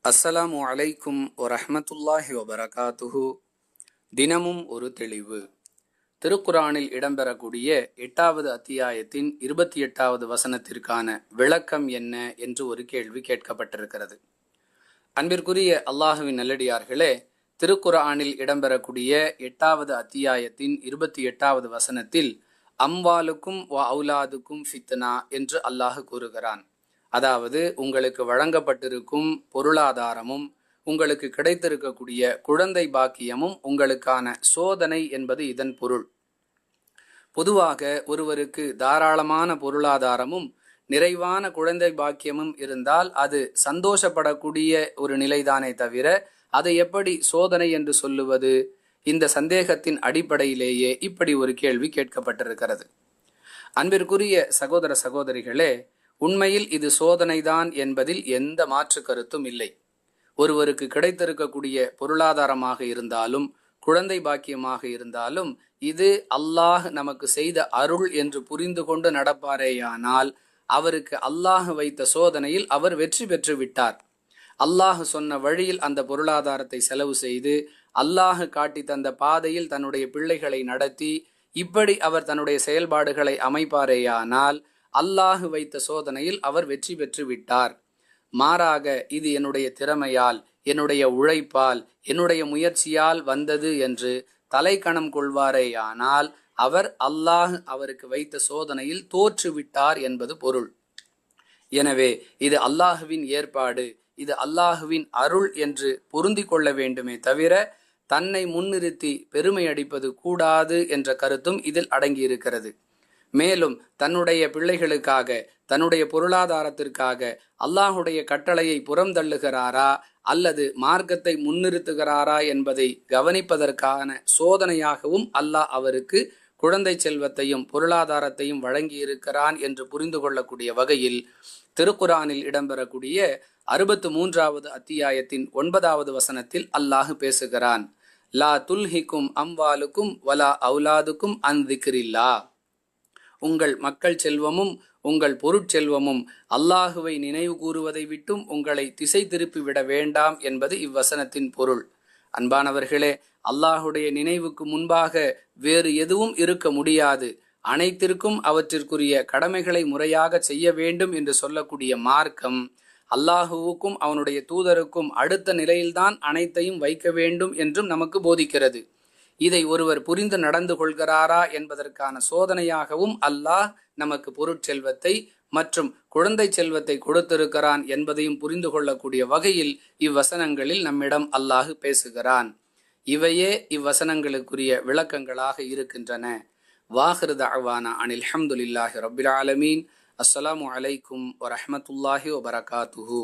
அஸ்ஸலாமு அலைக்கும் வரஹ்மத்துல்லாஹி வபரகாத்துஹு. தினமும் ஒரு தெளிவு. திருக்குரானில் இடம்பெறக்கூடிய 8வது அத்தியாயத்தின் 28வது வசனத்திற்கான விளக்கம் என்ன என்று ஒரு கேள்வி கேட்கப்பட்டிருக்கிறது. அன்பிற்குரிய அல்லாஹுவின் நல்லடியார்களே, திருக்குரானில் இடம்பெறக்கூடிய 8வது அத்தியாயத்தின் 28வது வசனத்தில் அம்வாலுக்கும் வ அவுலாதுக்கும் ஃபித்னா என்று அல்லாஹ் கூறுகிறான். அதாவது, உங்களுக்கு வழங்கப்பட்டிருக்கும் பொருளாதாரமும் உங்களுக்கு கிடைத்திருக்கக்கூடிய குழந்தை பாக்கியமும் உங்களுக்கான சோதனை என்பது இதன் பொருள். பொதுவாக ஒருவருக்கு தாராளமான பொருளாதாரமும் நிறைவான குழந்தை பாக்கியமும் இருந்தால் அது சந்தோஷப்படக்கூடிய ஒரு நிலைதானே தவிர அதை எப்படி சோதனை என்று சொல்லுவது? இந்த சந்தேகத்தின் அடிப்படையிலேயே இப்படி ஒரு கேள்வி கேட்கப்பட்டிருக்கிறது. அன்பிற்குரிய சகோதர சகோதரிகளே, உண்மையில் இது சோதனைதான் என்பதில் எந்த மாற்று கருத்தும் இல்லை. ஒருவருக்கு கிடைத்திருக்கக்கூடிய பொருளாதாரமாக இருந்தாலும் குழந்தை பாக்கியமாக இருந்தாலும் இது அல்லாஹ் நமக்கு செய்த அருள் என்று புரிந்து கொண்டு நடப்பாரேயானால் அவருக்கு அல்லாஹ் வைத்த சோதனையில் அவர் வெற்றி பெற்று விட்டார். அல்லாஹ் சொன்ன வழியில் அந்த பொருளாதாரத்தை செலவு செய்து அல்லாஹ் காட்டி தந்த பாதையில் தன்னுடைய பிள்ளைகளை நடத்தி இப்படி அவர் தன்னுடைய செயல்பாடுகளை அமைப்பாரேயானால் அல்லாஹ் வைத்த சோதனையில் அவர் வெற்றி பெற்று விட்டார். மாறாக இது என்னுடைய திறமையால், என்னுடைய உழைப்பால், என்னுடைய முயற்சியால் வந்தது என்று தலைக்கணம் கொள்வாரேயானால் அவர் அல்லாஹ் அவருக்கு வைத்த சோதனையில் தோற்றுவிட்டார் என்பது பொருள். எனவே இது அல்லாஹுவின் ஏற்பாடு, இது அல்லாஹுவின் அருள் என்று பொருந்தி கொள்ள வேண்டுமே தவிர தன்னை முன்னிறுத்தி பெருமை அடிப்பது கூடாது என்ற கருத்தும் இதில் அடங்கியிருக்கிறது. மேலும் தன்னுடைய பிள்ளைகளுக்காக, தன்னுடைய பொருளாதாரத்திற்காக அல்லாஹுடைய கட்டளையை புறம் தள்ளுகிறாரா அல்லது மார்க்கத்தை முன்னிறுத்துகிறாரா என்பதை கவனிப்பதற்கான சோதனையாகவும் அல்லாஹ் அவருக்கு குழந்தை செல்வத்தையும் பொருளாதாரத்தையும் வழங்கியிருக்கிறான் என்று புரிந்து கொள்ளக்கூடிய வகையில் திருக்குரானில் இடம்பெறக்கூடிய 63வது அத்தியாயத்தின் 9வது வசனத்தில் அல்லாஹ் பேசுகிறான். லா துல்ஹிக்கும் அம்வாலுக்கும் வலா அவுலாதுக்கும் அன் திக்ரில்லா. உங்கள் மக்கள் செல்வமும் உங்கள் பொருட்செல்வமும் அல்லாஹுவை நினைவு கூறுவதை விட்டும் உங்களை திசை திருப்பி விட வேண்டாம் என்பது இவ்வசனத்தின் பொருள். அன்பானவர்களே, அல்லாஹுடைய நினைவுக்கு முன்பாக வேறு எதுவும் இருக்க முடியாது. அனைத்திற்கும் அவற்றிற்குரிய கடமைகளை முறையாக செய்ய வேண்டும் என்று சொல்லக்கூடிய மார்க்கம் அல்லாஹுவுக்கும் அவனுடைய தூதருக்கும் அடுத்த நிலையில்தான் அனைத்தையும் வைக்க வேண்டும் என்றும் நமக்கு போதிக்கிறது. இதை ஒருவர் புரிந்து நடந்து கொள்கிறாரா என்பதற்கான சோதனையாகவும் அல்லாஹ் நமக்கு பொருட்செல்வத்தை மற்றும் குழந்தை செல்வத்தை கொடுத்திருக்கிறான் என்பதையும் புரிந்து கொள்ளக்கூடிய வகையில் இவ்வசனங்களில் நம்மிடம் அல்லாஹ் பேசுகிறான். இவையே இவ்வசனங்களுக்குரிய விளக்கங்களாக இருக்கின்றன. வாஹிரு தஅவானா அனில் ஹம்துலில்லாஹி ரப்பில் ஆலமீன். அஸ்ஸலாமு அலைக்கும் வரஹ்மத்துல்லாஹி வபரகாத்துஹு.